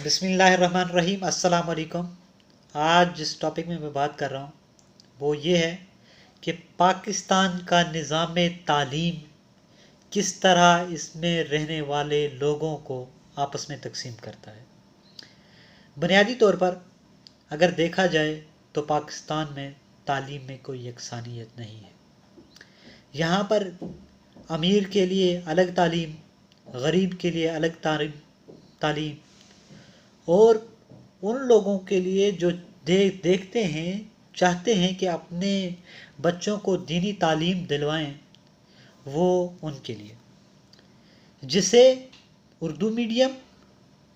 بسم اللہ الرحمن الرحیم۔ السلام علیکم۔ آج جس ٹاپک میں بات کر رہا ہوں وہ یہ ہے کہ پاکستان کا نظام تعلیم کس طرح اس میں رہنے والے لوگوں کو آپس میں تقسیم کرتا ہے۔ بنیادی طور پر اگر دیکھا جائے تو پاکستان میں تعلیم میں کوئی یکسانیت نہیں ہے۔ یہاں پر امیر کے لیے الگ تعلیم، غریب کے لیے الگ تعلیم اور ان لوگوں کے لیے جو دیکھتے ہیں، چاہتے ہیں کہ اپنے بچوں کو دینی تعلیم دلوائیں، وہ ان کے لیے، جسے اردو میڈیم،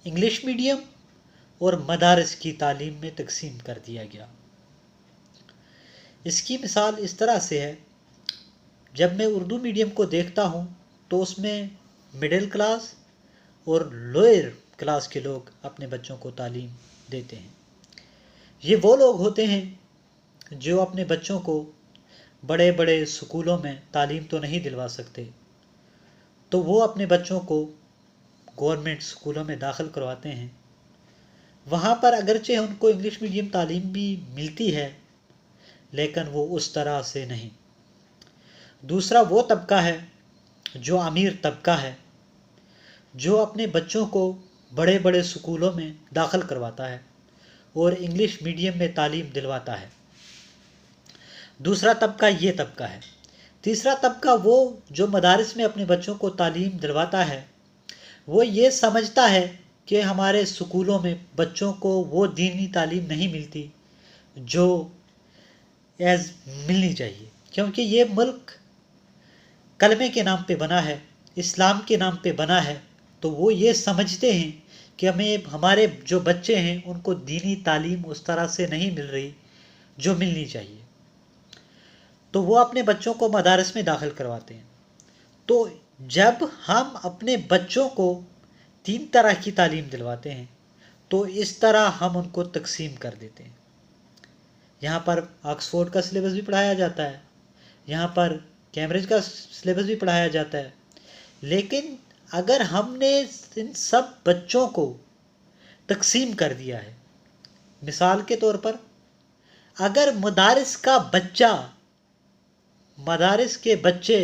انگلش میڈیم اور مدارس کی تعلیم میں تقسیم کر دیا گیا۔ اس کی مثال اس طرح سے ہے، جب میں اردو میڈیم کو دیکھتا ہوں تو اس میں مڈل کلاس اور لوئر کلاس کے لوگ اپنے بچوں کو تعلیم دیتے ہیں۔ یہ وہ لوگ ہوتے ہیں جو اپنے بچوں کو بڑے بڑے سکولوں میں تعلیم تو نہیں دلوا سکتے، تو وہ اپنے بچوں کو گورنمنٹ سکولوں میں داخل کرواتے ہیں۔ وہاں پر اگرچہ ان کو انگلش میڈیم تعلیم بھی ملتی ہے، لیکن وہ اس طرح سے نہیں۔ دوسرا وہ طبقہ ہے جو امیر طبقہ ہے، جو اپنے بچوں کو بڑے بڑے سکولوں میں داخل کرواتا ہے اور انگلش میڈیم میں تعلیم دلواتا ہے۔ دوسرا طبقہ یہ طبقہ ہے۔ تیسرا طبقہ وہ جو مدارس میں اپنے بچوں کو تعلیم دلواتا ہے، وہ یہ سمجھتا ہے کہ ہمارے سکولوں میں بچوں کو وہ دینی تعلیم نہیں ملتی جو ملنی چاہیے، کیونکہ یہ ملک کلمے کے نام پہ بنا ہے، اسلام کے نام پہ بنا ہے، تو وہ یہ سمجھتے ہیں کہ ہمارے جو بچے ہیں ان کو دینی تعلیم اس طرح سے نہیں مل رہی جو ملنی چاہیے، تو وہ اپنے بچوں کو مدارس میں داخل کرواتے ہیں۔ تو جب ہم اپنے بچوں کو 3 طرح کی تعلیم دلواتے ہیں تو اس طرح ہم ان کو تقسیم کر دیتے ہیں۔ یہاں پر آکسفورڈ کا سلیبس بھی پڑھایا جاتا ہے، یہاں پر کیمبرج کا سلیبس بھی پڑھایا جاتا ہے، لیکن اگر ہم نے ان سب بچوں کو تقسیم کر دیا ہے، مثال کے طور پر اگر مدارس کے بچے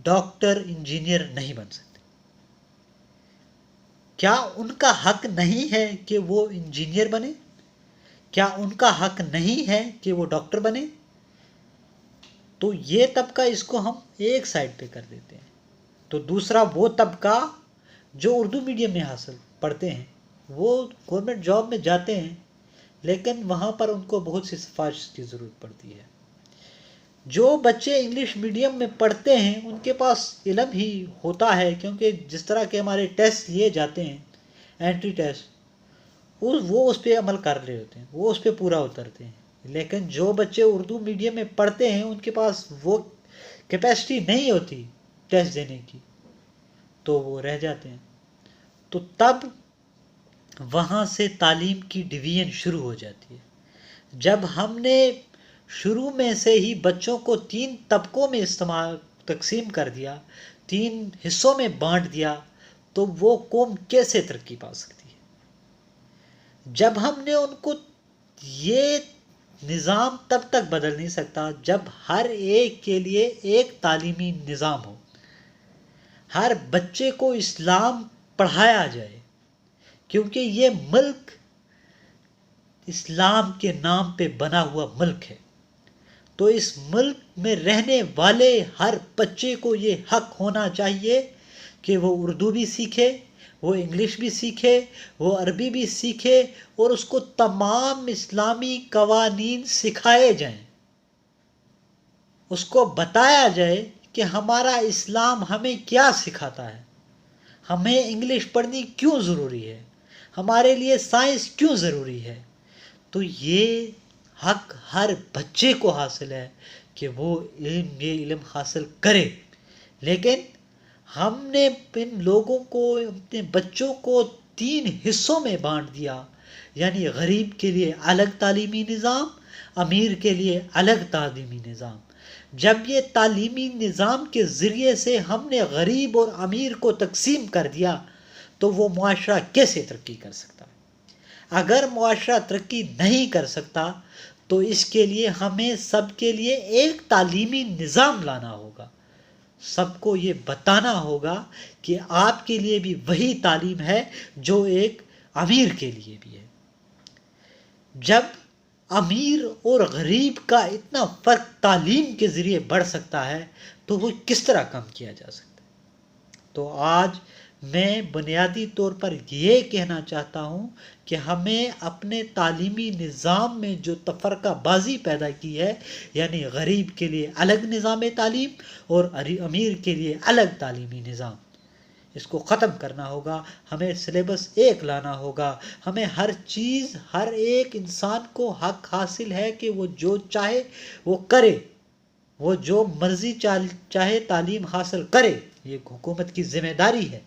ڈاکٹر انجینئر نہیں بن سکتے، کیا ان کا حق نہیں ہے کہ وہ انجینئر بنے؟ کیا ان کا حق نہیں ہے کہ وہ ڈاکٹر بنے؟ تو یہ طبقہ اس کو ہم ایک سائڈ پہ کر دیتے ہیں۔ تو دوسرا وہ طبقہ جو اردو میڈیم میں پڑھتے ہیں، وہ گورنمنٹ جاب میں جاتے ہیں، لیکن وہاں پر ان کو بہت سی سفارش کی ضرورت پڑتی ہے۔ جو بچے انگلش میڈیم میں پڑھتے ہیں ان کے پاس علم ہی ہوتا ہے، کیونکہ جس طرح کے ہمارے ٹیسٹ لیے جاتے ہیں، انٹری ٹیسٹ، وہ اس پہ عمل کر رہے ہوتے ہیں، وہ اس پہ پورا اترتے ہیں۔ لیکن جو بچے اردو میڈیم میں پڑھتے ہیں ان کے پاس وہ کیپیسٹی نہیں ہوتی ٹیسٹ دینے کی، تو وہ رہ جاتے ہیں۔ تو تب وہاں سے تعلیم کی ڈویژن شروع ہو جاتی ہے۔ جب ہم نے شروع میں سے ہی بچوں کو 3 طبقوں میں تقسیم کر دیا، 3 حصوں میں بانٹ دیا، تو وہ قوم کیسے ترقی پا سکتی ہے؟ جب ہم نے ان کو یہ نظام تب تک بدل نہیں سکتا جب ہر ایک کے لیے ایک تعلیمی نظام ہو، ہر بچے کو اسلام پڑھایا جائے، کیونکہ یہ ملک اسلام کے نام پہ بنا ہوا ملک ہے۔ تو اس ملک میں رہنے والے ہر بچے کو یہ حق ہونا چاہیے کہ وہ اردو بھی سیکھے، وہ انگلش بھی سیکھے، وہ عربی بھی سیکھے، اور اس کو تمام اسلامی قوانین سکھائے جائیں، اس کو بتایا جائے کہ ہمارا اسلام ہمیں کیا سکھاتا ہے، ہمیں انگلش پڑھنی کیوں ضروری ہے، ہمارے لیے سائنس کیوں ضروری ہے۔ تو یہ حق ہر بچے کو حاصل ہے کہ وہ یہ علم حاصل کرے، لیکن ہم نے ان لوگوں کو، اپنے بچوں کو 3 حصوں میں بانٹ دیا، یعنی غریب کے لیے الگ تعلیمی نظام، امیر کے لیے الگ تعلیمی نظام۔ جب یہ تعلیمی نظام کے ذریعے سے ہم نے غریب اور امیر کو تقسیم کر دیا، تو وہ معاشرہ کیسے ترقی کر سکتا ہے؟ اگر معاشرہ ترقی نہیں کر سکتا تو اس کے لیے ہمیں سب کے لیے ایک تعلیمی نظام لانا ہوگا. سب کو یہ بتانا ہوگا کہ آپ کے لیے بھی وہی تعلیم ہے جو ایک امیر کے لیے بھی ہے. جب امیر اور غریب کا اتنا فرق تعلیم کے ذریعے بڑھ سکتا ہے تو وہ کس طرح کم کیا جا سکتا ہے؟ تو آج میں بنیادی طور پر یہ کہنا چاہتا ہوں کہ ہمیں اپنے تعلیمی نظام میں جو تفرقہ بازی پیدا کی ہے، یعنی غریب کے لیے الگ نظام تعلیم اور امیر کے لیے الگ تعلیمی نظام، اس کو ختم کرنا ہوگا. ہمیں سلیبس ایک لانا ہوگا. ہمیں ہر چیز، ہر ایک انسان کو حق حاصل ہے کہ وہ جو چاہے وہ کرے، وہ جو مرضی چاہے تعلیم حاصل کرے. یہ حکومت کی ذمہ داری ہے.